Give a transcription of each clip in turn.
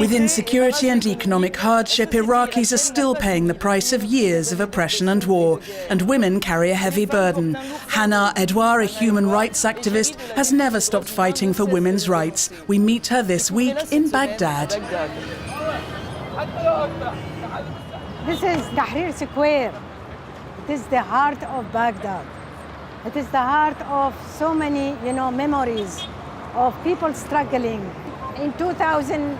With insecurity and economic hardship, Iraqis are still paying the price of years of oppression and war, and women carry a heavy burden. Hana Edouard, a human rights activist, has never stopped fighting for women's rights. We meet her this week in Baghdad. This is Tahrir Square. It is the heart of Baghdad. It is the heart of so many, memories of people struggling. In 2011,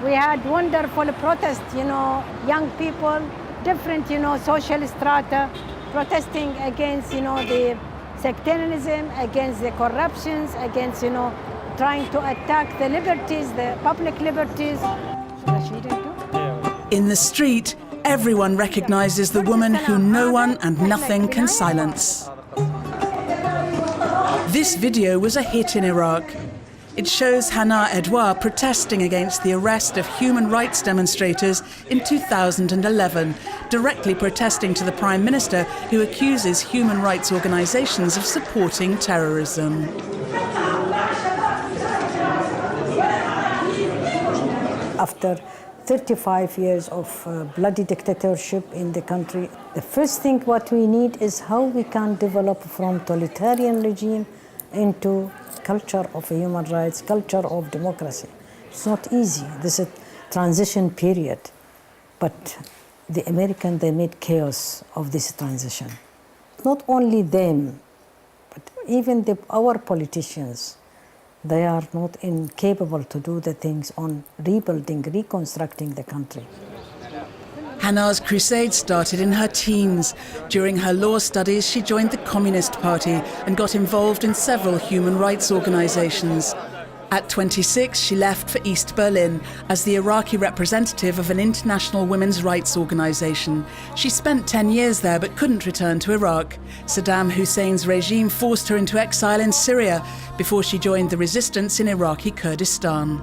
we had wonderful protest, young people, different, social strata, protesting against, the sectarianism, against the corruptions, against, trying to attack the liberties, the public liberties. In the street, everyone recognizes the woman who no one and nothing can silence. This video was a hit in Iraq. It shows Hana Edouard protesting against the arrest of human rights demonstrators in 2011, directly protesting to the Prime Minister, who accuses human rights organizations of supporting terrorism. After 35 years of bloody dictatorship in the country, the first thing what we need is how we can develop from totalitarian regime into culture of human rights, culture of democracy. It's not easy. This is a transition period. But the Americans, they made chaos of this transition. Not only them, but even our politicians, they are not incapable to do the things on rebuilding, reconstructing the country. Hana's crusade started in her teens. During her law studies, she joined the Communist Party and got involved in several human rights organizations. At 26, she left for East Berlin as the Iraqi representative of an international women's rights organization. She spent 10 years there but couldn't return to Iraq. Saddam Hussein's regime forced her into exile in Syria before she joined the resistance in Iraqi Kurdistan.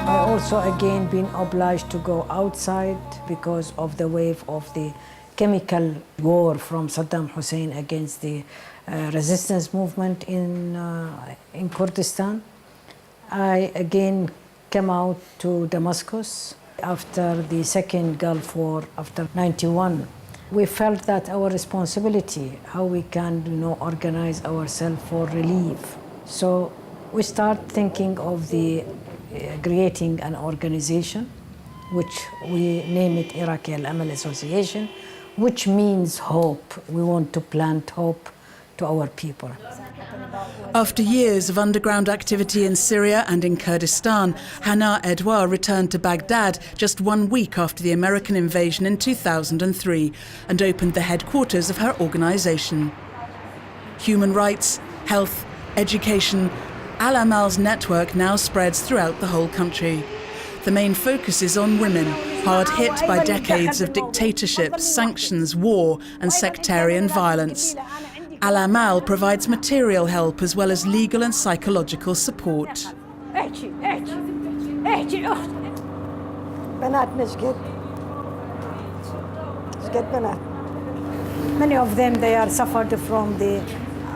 I also again been obliged to go outside because of the wave of the chemical war from Saddam Hussein against the resistance movement in Kurdistan. I again came out to Damascus after the second Gulf War, after '91. We felt that our responsibility, how we can organize ourselves for relief. So we start thinking of creating an organization, which we name it Iraqi Al-Amal Association, which means hope. We want to plant hope to our people. After years of underground activity in Syria and in Kurdistan, Hana Edouard returned to Baghdad just 1 week after the American invasion in 2003 and opened the headquarters of her organization. Human rights, health, education, Al-Amal's network now spreads throughout the whole country. The main focus is on women, hard hit by decades of dictatorship, sanctions, war and sectarian violence. Al-Amal provides material help as well as legal and psychological support. Many of them, they are suffered from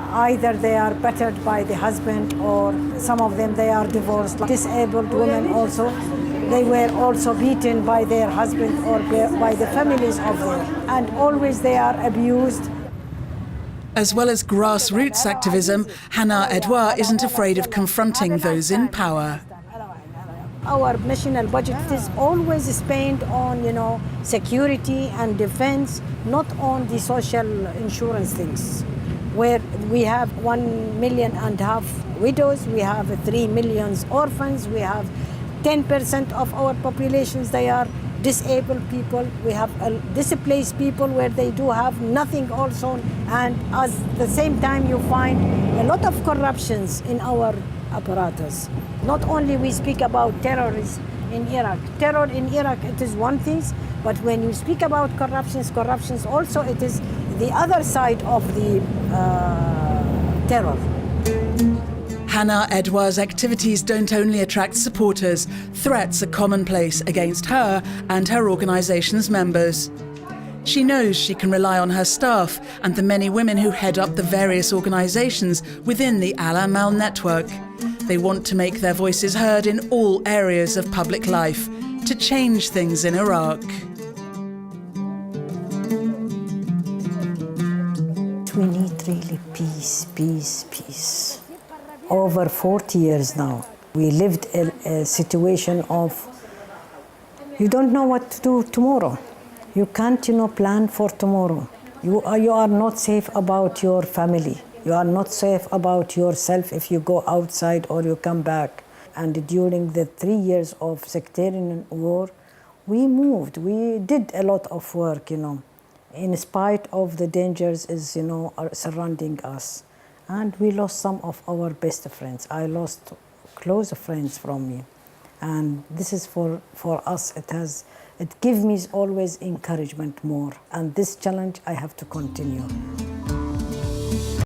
either they are battered by the husband, or some of them they are divorced. Disabled women also, they were also beaten by their husband or by the families of them, and always they are abused. As well as grassroots activism, Hana Edouard isn't afraid of confronting those in power. Our national budget is always spent on, security and defense, not on the social insurance things, where we have 1.5 million widows, we have 3 million orphans, we have 10% of our populations, they are disabled people, we have displaced people where they do have nothing also, and at the same time you find a lot of corruptions in our apparatus. Not only we speak about terrorism in Iraq. Terror in Iraq, it is one thing, but when you speak about corruptions also, it is the other side of the terror. Hana Edouard's activities don't only attract supporters, threats are commonplace against her and her organization's members. She knows she can rely on her staff and the many women who head up the various organizations within the Al-Amal network. They want to make their voices heard in all areas of public life, to change things in Iraq. We need really peace, peace, peace. Over 40 years now, we lived a situation of you don't know what to do tomorrow. You can't, plan for tomorrow. You are not safe about your family. You are not safe about yourself if you go outside or you come back. And during the 3 years of sectarian war, we moved. We did a lot of work, in spite of the dangers are surrounding us. And we lost some of our best friends. I lost close friends from me. And this is for us, it gives me always encouragement more. And this challenge I have to continue.